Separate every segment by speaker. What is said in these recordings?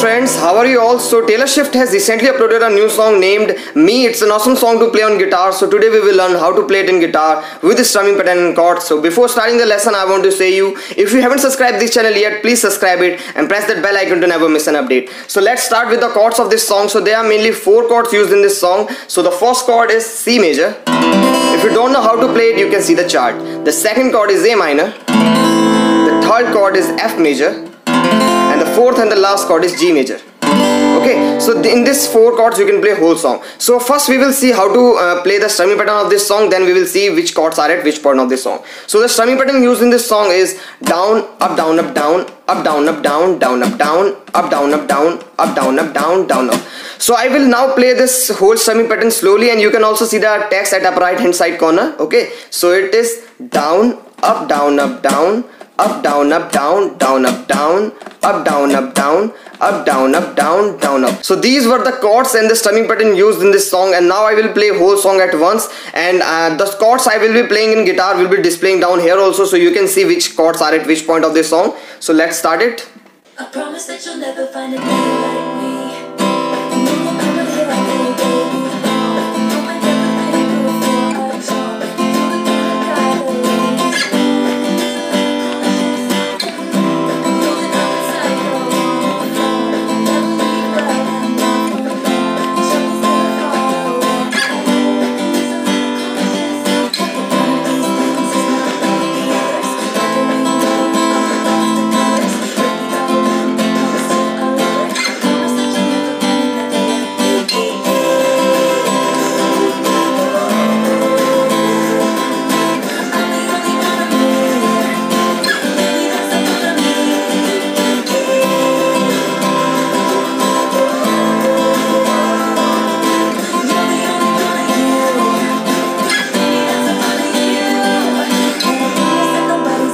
Speaker 1: friends, how are you all? So Taylor Swift has recently uploaded a new song named Me. It's an awesome song to play on guitar. So today we will learn how to play it in guitar with the strumming pattern and chords. So before starting the lesson, I want to say you, if you haven't subscribed this channel yet, please subscribe it and press that bell icon to never miss an update. So let's start with the chords of this song. So there are mainly 4 chords used in this song. So the first chord is C major. If you don't know how to play it, you can see the chart. The second chord is A minor. The third chord is F major. And the fourth and the last chord is G major. Okay, so in this 4 chords you can play whole song. So first we will see how to play the strumming pattern of this song, then we will see which chords are at which point of this song. So the strumming pattern used in this song is down, up, down, up, down, up, down, up, down, down, up, down, up, down, up, down, up, down, up, down, down, up. So I will now play this whole strumming pattern slowly, and you can also see the text at upper right hand side corner. Okay, so it is down, up, down, up, down, up, down, up, down, down, up, down, up, down, up, down, up, down, up, down, down, up. So these were the chords and the strumming pattern used in this song, and now I will play whole song at once, and the chords I will be playing in guitar will be displaying down here also, so you can see which chords are at which point of this song. So let's start it.
Speaker 2: I promise that you'll never find another like me. No one ever hit like me, baby. No one ever made it before I saw. You were gonna die the least. Rolling on the cycle. Never leave right and not for long. Troubles never far away. These are the cautious. One of these things is not like the others. Not that we know I'm the colors.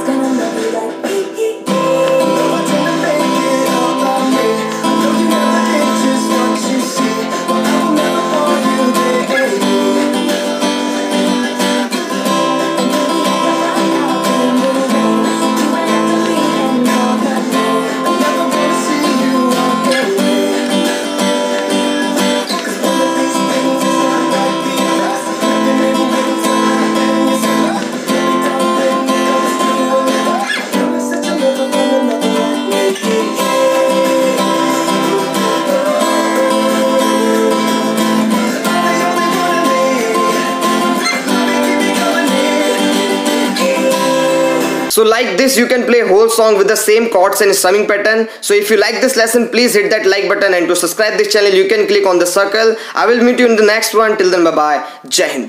Speaker 1: So like this you can play whole song with the same chords and strumming pattern. So if you like this lesson, please hit that like button, and to subscribe this channel you can click on the circle. I will meet you in the next one. Till then, bye bye. Jai Hind.